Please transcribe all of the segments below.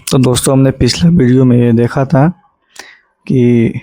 तो दोस्तों हमने पिछला वीडियो में ये देखा था कि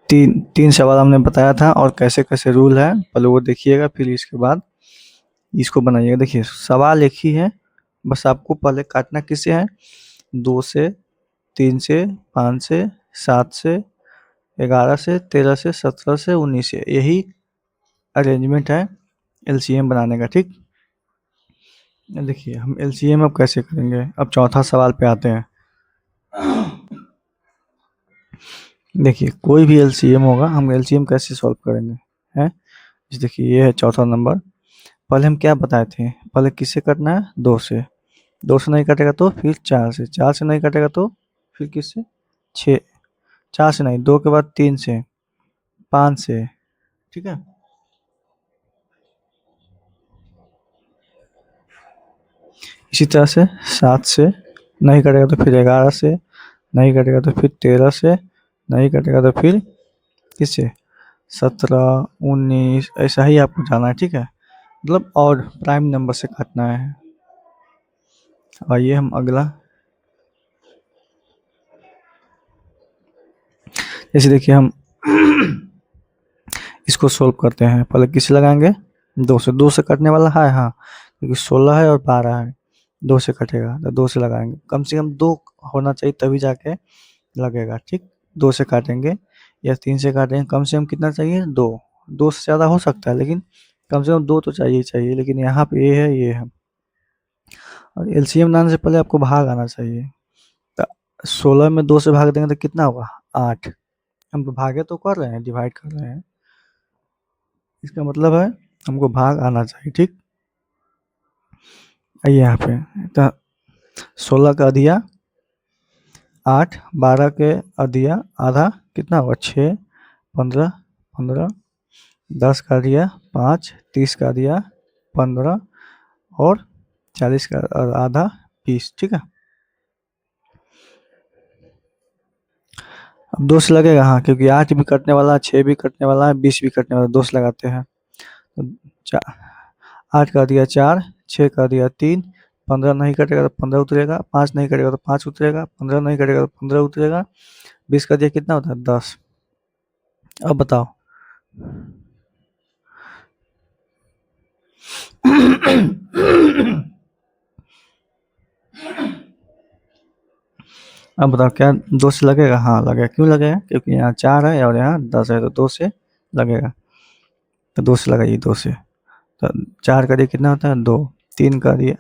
तीन तीन सवाल हमने बताया था और कैसे कैसे रूल है। पहले वो देखिएगा, फिर इसके बाद इसको बनाइएगा। देखिए सवाल एक ही है, बस आपको पहले काटना किससे है, 2 से, 3 से, 5 से, 7 से, 11 से, 13 से, 17 से, 19 से, यही अरेंजमेंट है एलसीएम बनाने का। ठीक, देखिए हम एलसीएम अब कैसे करेंगे। अब चौथा सवाल पे आते हैं। देखिए कोई भी एलसीएम होगा, हम एलसीएम कैसे सॉल्व करेंगे हैं। देखिए ये है चौथा नंबर। पहले हम क्या बताए थे, पहले किससे करना है, 2 से। 2 से नहीं कटेगा तो फिर 4 से। 4 से नहीं कटेगा तो फिर किससे, 6। 4 से नहीं, 2 के बाद 3 से, 5 से। ठीक है, इसी तरह से 7 से नहीं कटेगा तो फिर 11 से, नहीं कटेगा तो फिर 13 से, नहीं कटेगा तो फिर किससे, 17, 19, ऐसा ही आपको जाना है। ठीक है, मतलब और प्राइम नंबर से काटना है। आइए हम अगला, जैसे देखिए हम इसको सोल्व करते हैं। पहले किसे लगाएंगे, 2 से। 2 से कटने वाला है, हाँ, क्योंकि 16 है और 12 है। 2 से कटेगा तो 2 से लगाएंगे, कम से कम 2 होना चाहिए तभी जाके लगेगा। ठीक, 2 से काटेंगे या 3 से काटेंगे, कम से कम कितना चाहिए, 2। 2 से ज़्यादा हो सकता है, लेकिन कम से कम 2 तो चाहिए ही चाहिए। लेकिन यहाँ पे ये है। और एलसीएम बनाने से पहले आपको भाग आना चाहिए। तो 16 में 2 से भाग देंगे तो कितना होगा, 8। हम तो भागे तो कर रहे हैं, डिवाइड कर रहे हैं, इसका मतलब है हमको भाग आना चाहिए। ठीक, आइए यहाँ पे, तो 16 का अधिया 8, 12 के अधिया आधा कितना होगा, 6, 15, 15, 10 का अधिया 5, 30 का अधिया 15 और 40 का आधा 20। ठीक है, अब 2 से लगेगा, हाँ, क्योंकि 8 भी कटने वाला है, 6 भी कटने वाला है, 20 भी कटने वाला है। 2 से लगाते हैं तो 8 का दिया 4, 6 का दिया 3, 15 नहीं कटेगा तो 15 उतरेगा, 5 नहीं कटेगा तो 5 उतरेगा, 15 नहीं कटेगा तो 15 उतरेगा, 20 का दिया कितना होता है, 10। अब बताओ। अब बताओ क्या 2 से लगेगा, हाँ लगेगा। क्यों लगेगा, क्योंकि यहाँ 4 है और यहाँ 10 है, तो 2 से लगेगा। तो 2 से लगाइए, 2 से। तो 4 का दिया कितना होता है, 2। 3 का दिया,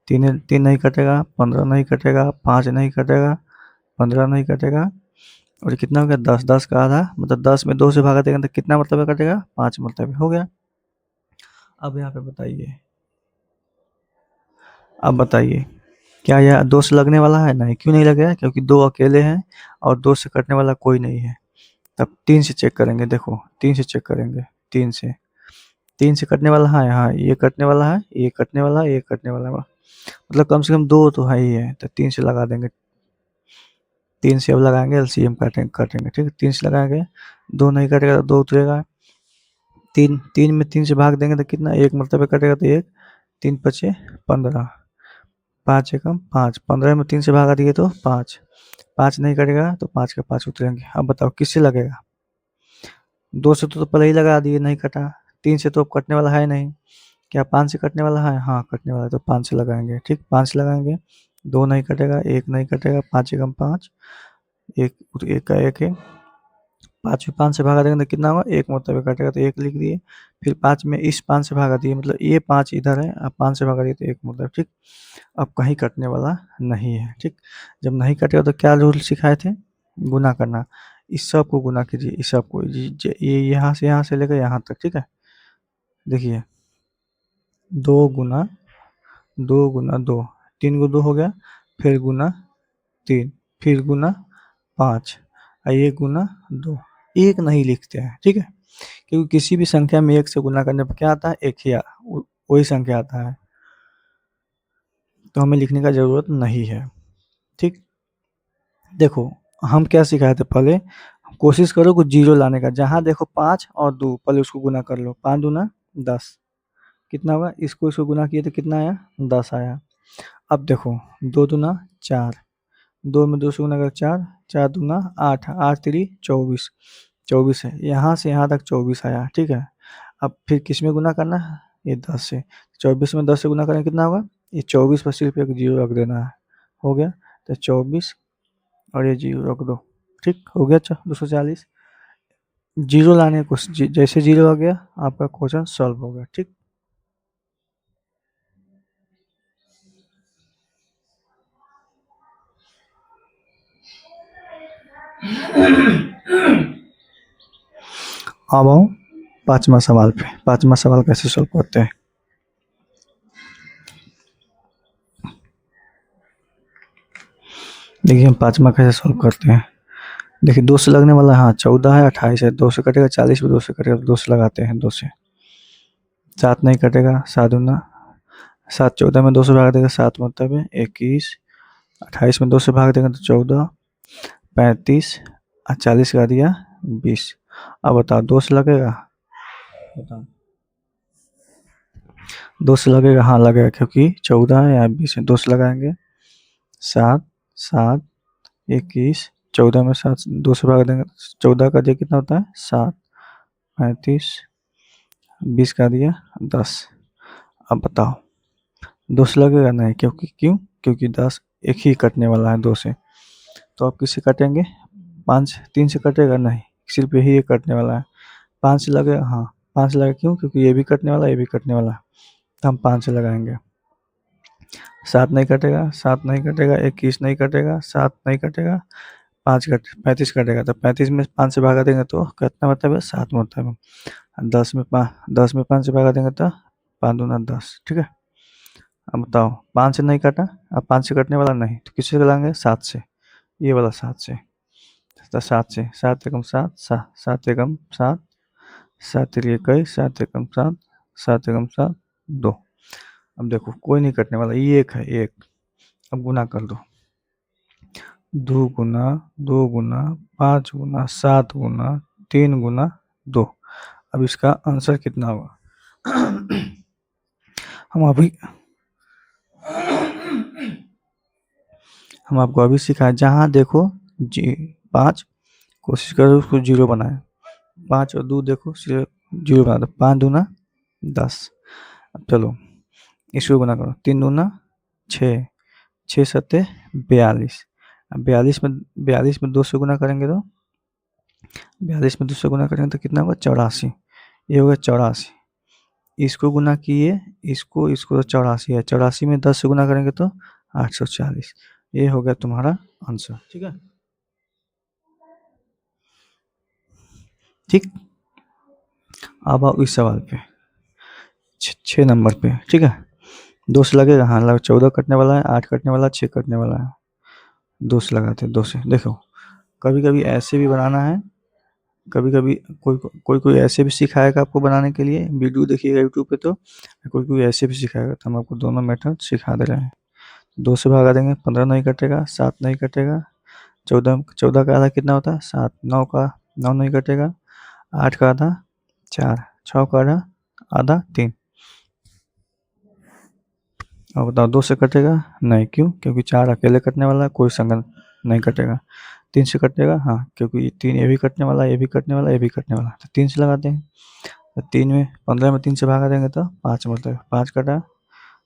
3 नहीं कटेगा, 15 नहीं कटेगा, 5 नहीं कटेगा, 15 नहीं कटेगा, और ये कितना हो गया, 10। 10 का आधा मतलब 10 में 2 से भागा देंगे तो कितना मरतबा कटेगा, 5 मरतबे हो गया। अब यहाँ पे बताइए, अब बताइए क्या यह 2 से लगने वाला है, नहीं। क्यों नहीं लगेगा, क्योंकि 2 अकेले हैं और 2 से कटने वाला कोई नहीं है। तब 3 से चेक करेंगे, देखो 3 से चेक करेंगे, 3 से। 3 से कटने वाला है, हाँ ये कटने वाला है, ये कटने वाला है, ये कटने वाला है, मतलब कम से कम 2 तो है ही है, तो 3 से लगा देंगे। 3 से अब लगाएंगे, एलसीएम काटेंगे काटेंगे। ठीक है, 3 से लगाएंगे, 2 नहीं कटेगा तो 2 उतरेगा। 3 में 3 से भाग देंगे तो कितना, 1 मरतबे कटेगा तो 1, 3 पचे 15, 5 एकम 5, 15 में 3 से भागा दिए तो 5, 5 नहीं कटेगा तो 5 के 5 उतरेंगे। अब बताओ किससे लगेगा, 2 से तो पहले ही लगा दिए, नहीं कटा। 3 से तो अब कटने वाला है नहीं। क्या 5 से कटने वाला है, हाँ कटने वाला है, तो 5 से लगाएंगे। ठीक, 5 से लगाएंगे, 2 नहीं कटेगा, 1 नहीं कटेगा, 5 एकम 5, 1 1 का 1 है। 5 में 5 से भागा देंगे तो कितना होगा, 1 मरतबे कटेगा तो 1 लिख दिए। फिर 5 में इस 5 से भागा दिए, मतलब ये 5 इधर है, अब 5 से भागा दिए तो 1 मरतबा। ठीक, अब कहीं कटने वाला नहीं है। ठीक, जब नहीं कटेगा तो क्या रूल सिखाए थे, गुना करना। इस सब को गुना कीजिए, इस सब को, ये यहाँ से लेकर यहाँ तक। ठीक है, देखिए 2 गुना 2 गुना 2, 3 को 2 हो गया, फिर गुना 3, फिर गुना 5, ये गुना 2। एक नहीं लिखते हैं, ठीक है, क्योंकि किसी भी संख्या में 1 से गुना करने पर क्या आता है, एक ही वही संख्या आता है, तो हमें लिखने का ज़रूरत नहीं है। ठीक, देखो हम क्या सिखाए थे पहले, कोशिश करो कुछ जीरो लाने का। जहाँ देखो 5 और 2, पहले उसको गुना कर लो। 5 दूना 10, कितना हुआ, इसको इसको गुना किए तो कितना आया, 10 आया। अब देखो 2 दूना 4, 2 में 2 से गुना करें 4, 4 दूना 8, 8 तिरी 24, 24 है, यहाँ से यहाँ तक 24 आया, ठीक है। अब फिर किस में गुना करना है, ये 10 से, 24 में 10 से गुना करें कितना होगा, ये 24 पर सिर्फ एक जीरो रख देना है, हो गया, तो 24 और ये जीरो रख दो, ठीक हो गया। 240 जीरो लाने को जैसे जीरो आ गया आपका क्वेश्चन सॉल्व हो गया, ठीक। अब आओ पांचवा सवाल पे। पांचवा सवाल कैसे सॉल्व करते हैं, देखिए हम पांचवा कैसे सॉल्व करते हैं। देखिए 2 से लगने वाला, हाँ 14 है, 28 है, 2 से कटेगा 40 में, 2 से कटेगा, 2 से लगाते हैं, 2 से 7 नहीं कटेगा, 7 दूना 7, 14 में 2 से भाग देगा 7 मतलब है 21, 28 में 2 से भाग देगा तो 14, 35 और 40 का दिया 20। अब बताओ 2 से लगेगा, बताओ 2 से लगेगा, हाँ लगेगा क्योंकि 14 है यहाँ 20 है, 2 से लगाएंगे 7, 7, 21, 14 में 7 2 से भाग देंगे, 14 का दिया कितना होता है 7, 35, 20 का दिया 10। अब बताओ 2 से लगेगा नहीं, क्योंकि 10 एक ही कटने वाला है 2 से, तो आप किससे काटेंगे, 5, 3 से कटेगा नहीं, सिर्फ यही एक कटने वाला है, 5 से लगेगा, हाँ 5 से लगेगा, क्योंकि ये भी कटने वाला है, ये भी कटने वाला है, तो हम 5 से लगाएंगे। 7 नहीं कटेगा, 7 नहीं कटेगा, 21 नहीं कटेगा, 7 नहीं कटेगा, 35 कटेगा, तो 35 में 5 से भागा देंगे तो कितना मतलब है 7 मतलब है, 10 में 5 से भागा देंगे तो 5 दूना 10, ठीक है। अब बताओ 5 से नहीं काटा, अब 5 से कटने वाला नहीं, तो किससे लगाएंगे 7 से, ये वाला 7 से, तो 7 से, 7 एकम 7, 7 एकम 7, 7 तिरी 21, 7 एकम 7, 7 एकम 7, 2। अब देखो कोई नहीं कटने वाला, ये एक है एक, अब गुना कर दो, 2 गुना 2 गुना 5 गुना 7 गुना 3 गुना 2। अब इसका आंसर कितना होगा हम आपको अभी सिखाए, जहाँ देखो जी 5 कोशिश करो उसको जीरो बनाए, 5 और 2 देखो जीरो बना दो, 5 दूना 10। अब चलो इसको गुना करो, 3 दूना 6, 6 सत्ते 42, अब 42 में 2 से गुना करेंगे तो 42 में 2 से गुना करेंगे तो कितना होगा 84, ये होगा 84, इसको गुना किए, इसको 84 है, 84 में 10 से गुना करेंगे तो 840, ये हो गया तुम्हारा आंसर, ठीक है। ठीक, अब आओ इस सवाल पे 6 नंबर पे, ठीक है। 2 से लगेगा, हाँ लग 14 कटने वाला है, 8 कटने वाला है, 6 कटने वाला है, 2 से लगाते हैं, 2 से देखो, कभी कभी ऐसे भी बनाना है, कभी कभी कोई कोई ऐसे भी सिखाएगा आपको बनाने के लिए, वीडियो देखिएगा यूट्यूब पे, तो कोई कोई ऐसे भी सिखाएगा, तो हम आपको दोनों मेथड सिखा दे रहे हैं। 2 से भगा देंगे 15 नहीं कटेगा, 7 नहीं कटेगा, 14 का आधा कितना होता है 7, 9 का 9 नहीं कटेगा, 8 का आधा 4, 6 का आधा आधा 3। अब बताओ 2 से कटेगा नहीं, क्योंकि 4 अकेले कटने वाला है, कोई संग नहीं कटेगा। 3 से कटेगा, हाँ क्योंकि 3 ये भी कटने वाला है, ये भी कटने वाला है, ये भी कटने वाला है, तो 3 से लगाते हैं, तो 3 में 15 में 3 से भागा देंगे तो 5 मतलब 5 कटा,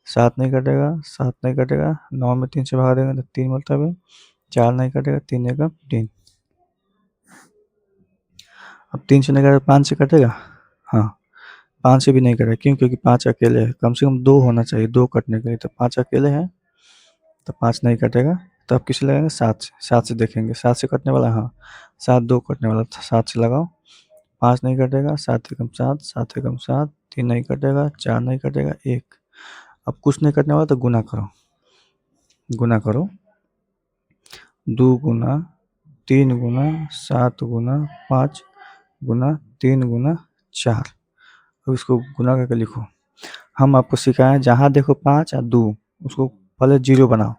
7 नहीं कटेगा, 7 नहीं कटेगा, 9 में 3 से भागा देंगे तो 3 मतलब है, 4 नहीं कटेगा, 3 एकम 3। अब 3 से नहीं कटेगा, 5 से कटेगा, हाँ 5 से भी नहीं कटेगा, क्योंकि 5 अकेले है, कम से कम 2 होना चाहिए 2 कटने के लिए, तो 5 अकेले हैं तो 5 नहीं कटेगा, तो अब किसे लगाएंगे 7 से, 7 से देखेंगे 7 से कटने वाला, हाँ 7 2 कटने वाला, 7 से लगाओ, 5 नहीं कटेगा, 7 एकम 7, 7 एकम 7, 3 नहीं कटेगा, 4 नहीं कटेगा, 1। अब कुछ नहीं कटने वाला तो गुना करो, गुना करो, 2 गुना 3 गुना 7 गुना 5 गुना 3 गुना 4। अब इसको गुना करके लिखो, हम आपको सिखाएं जहाँ देखो 5 और 2 उसको पहले जीरो बनाओ,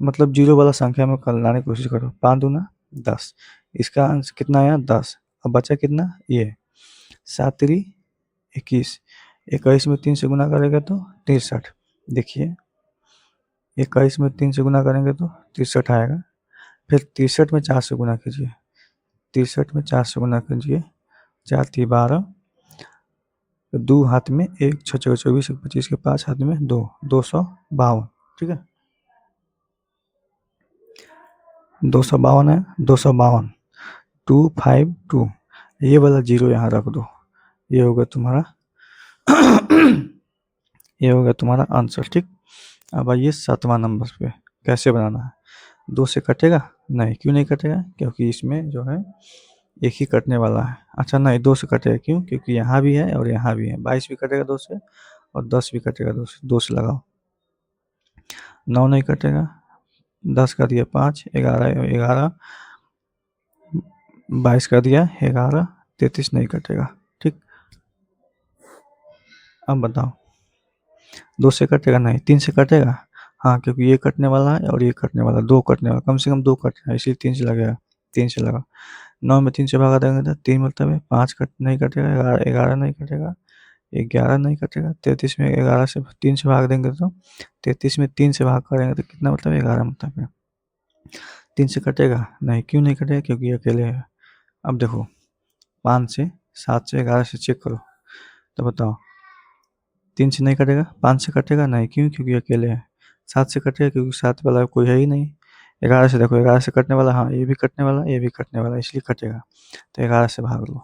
मतलब जीरो वाला संख्या में लाने की कोशिश करो, 5 दूना 10, इसका आंसर कितना आया 10। अब बचा कितना ये 7 3 21, 21 में 3 से गुना करेगा तो 63। देखिए 21 में 3 से गुना करेंगे तो 63 आएगा। फिर 63 में 4 से गुना कीजिए, 63 में 4 से गुना कीजिए, 4 3 12, 2 हाथ में 1, 6 6 24, 25 के 5 हाथ में 2, 252। ठीक है, 252 है, 252, 252। ये वाला जीरो यहाँ रख दो, ये होगा तुम्हारा ये होगा तुम्हारा आंसर। ठीक, अब आइए 7वां नंबर पे कैसे बनाना है। 2 से कटेगा नहीं, क्यों नहीं कटेगा, क्योंकि इसमें जो है एक ही कटने वाला है। अच्छा नहीं, 2 से कटेगा, क्यों, क्योंकि यहाँ भी है और यहाँ भी है। 22 भी कटेगा 2 से और 10 भी कटेगा 2 से, 2 से लगाओ। 9 नहीं कटेगा, 10 का दिया 5, 11 11, 22 का दिया 11, 33 नहीं कटेगा। ठीक, अब बताओ 2 से कटेगा नहीं, 3 से कटेगा, हाँ, क्योंकि ये कटने वाला है और ये कटने वाला, 2 कटने वाला, कम से कम 2 कटना है, इसलिए 3 से लगेगा, 3 से लगा। 9 में 3 से भागा देंगे तो 3 मतलब है, 5 कट नहीं कटेगा, 11 नहीं कटेगा, 11 नहीं कटेगा, 33 में 11 से 3 से भाग देंगे तो 33 में 3 से भाग करेंगे तो कितना मतलब 11 मतलब है। 3 से कटेगा नहीं, क्यों नहीं कटेगा, क्योंकि ये अकेले है। अब देखो 5 से 7 से 11 से चेक करो तो बताओ, 3 से नहीं कटेगा, 5 से कटेगा नहीं, क्यों, क्योंकि अकेले है। 7 से कटेगा क्योंकि 7 वाला कोई है ही नहीं। 11 से देखो, 11 से कटने वाला, हाँ ये भी कटने वाला, ये भी कटने वाला, इसलिए कटेगा, तो 11 से भाग लो।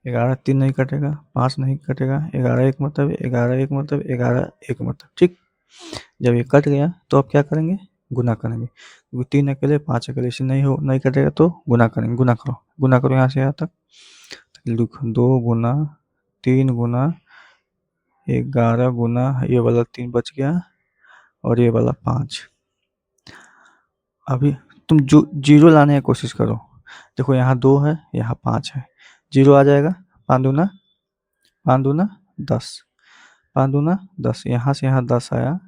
11 3 नहीं कटेगा, 5 नहीं कटेगा, 11 एक मतलब, 11 एक मतलब, 11 एक मतलब। ठीक, जब ये कट गया तो अब क्या करेंगे, गुना करेंगे, क्योंकि 3 अकेले 5 अकेले, इसलिए नहीं कटेगा तो गुना करेंगे। गुना करो, गुना करो यहाँ से यहाँ तक, लिखो 2 गुना 3 गुना 11 गुना, ये वाला 3 बच गया और ये वाला 5। अभी तुम जो जीरो लाने की कोशिश करो, देखो यहाँ 2 है, यहाँ 5 है, जीरो आ जाएगा। 5 दूना 5 दूना 10, 5 दूना 10, यहाँ से यहाँ 10 आया।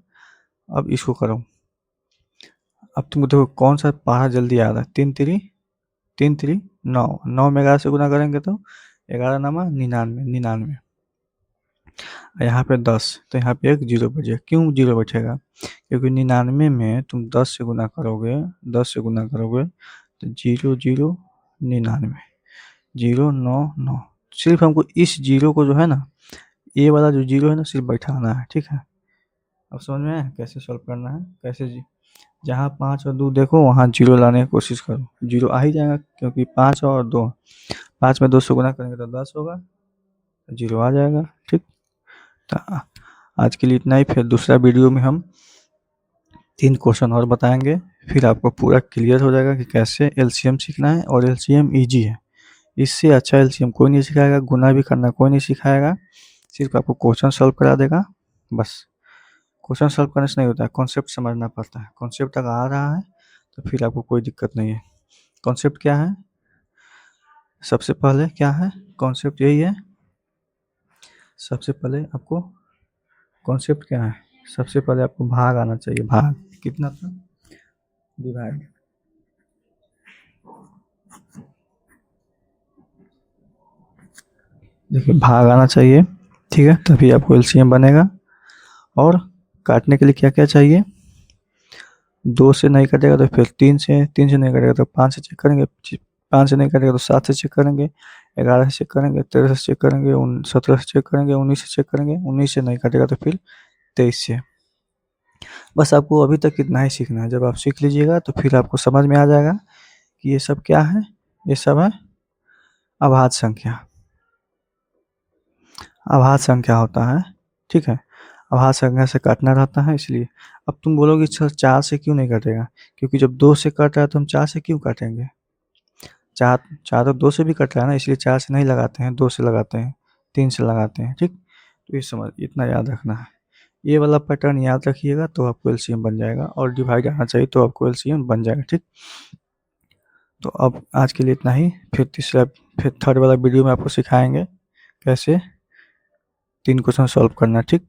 अब इसको करो, अब तुमको देखो कौन सा पहाड़ा जल्दी आ रहा है, 3 3 9, 9 में 11 से गुना करेंगे तो 11 नामा 99, 99, यहाँ पे 10, तो यहाँ पे एक जीरो बचेगा। क्यों जीरो बचेगा, क्योंकि 99 में तुम 10 से गुना करोगे, 10 से गुना करोगे तो 0 0 99, 0 9 9। सिर्फ हमको इस जीरो को जो है ना, ये वाला जो जीरो है ना, सिर्फ बैठाना है। ठीक है, अब समझ में आया कैसे सॉल्व करना है, कैसे जी, जहाँ 5 और 2 देखो वहाँ जीरो लाने की कोशिश करो, जीरो आ ही जाएगा, क्योंकि 5 और 2, 5 में 2 से गुना करेंगे तो 10 होगा, जीरो आ जाएगा। ठीक, तो आज के लिए इतना ही, फिर दूसरा वीडियो में हम 3 क्वेश्चन और बताएंगे, फिर आपको पूरा क्लियर हो जाएगा कि कैसे एलसीएम सीखना है, और एलसीएम ईजी है, इससे अच्छा एलसीएम कोई नहीं सिखाएगा, गुना भी करना कोई नहीं सिखाएगा, सिर्फ आपको क्वेश्चन सॉल्व करा देगा बस। क्वेश्चन सॉल्व करने से नहीं होता है, कॉन्सेप्ट समझना पड़ता है। कॉन्सेप्ट अगर आ रहा है तो फिर आपको कोई दिक्कत नहीं है। कॉन्सेप्ट क्या है, सबसे पहले क्या है, कॉन्सेप्ट यही है, सबसे पहले आपको कॉन्सेप्ट क्या है, सबसे पहले आपको भाग आना चाहिए, भाग कितना था, डिवाइड, देखिए भाग आना चाहिए, ठीक है, तभी आपको एलसीएम बनेगा। और काटने के लिए क्या क्या चाहिए, 2 से नहीं कटेगा तो फिर 3 से, 3 से नहीं कटेगा तो 5 से चेक करेंगे, 5 से नहीं कटेगा तो 7 से चेक करेंगे, 11 से चेक करेंगे, 13 से चेक करेंगे, 17 से चेक करेंगे, 19 से चेक करेंगे, 19 से नहीं कटेगा तो फिर 23 से। बस आपको अभी तक इतना ही सीखना है, जब आप सीख लीजिएगा तो फिर आपको समझ में आ जाएगा कि ये सब क्या है, ये सब है अभाज्य संख्या। अभाज्य संख्या होता है, ठीक है, अभाज्य संख्या से काटना रहता है, इसलिए। अब तुम बोलोगे सर 4 से क्यों नहीं कटेगा, क्योंकि जब 2 से कट रहा है तो हम 4 से क्यों काटेंगे, 4 4 तो 2 से भी कट रहा है ना, इसलिए 4 से नहीं लगाते हैं, 2 से लगाते हैं, 3 से लगाते हैं। ठीक, तो ये समझ, इतना याद रखना है, ये वाला पैटर्न याद रखिएगा तो आपको एलसीएम बन जाएगा, और डिवाइड आना चाहिए तो आपको एलसीएम बन जाएगा। ठीक, तो अब आज के लिए इतना ही, फिर थर्ड वाला वीडियो में आपको सिखाएंगे कैसे 3 क्वेश्चन सॉल्व करना। ठीक।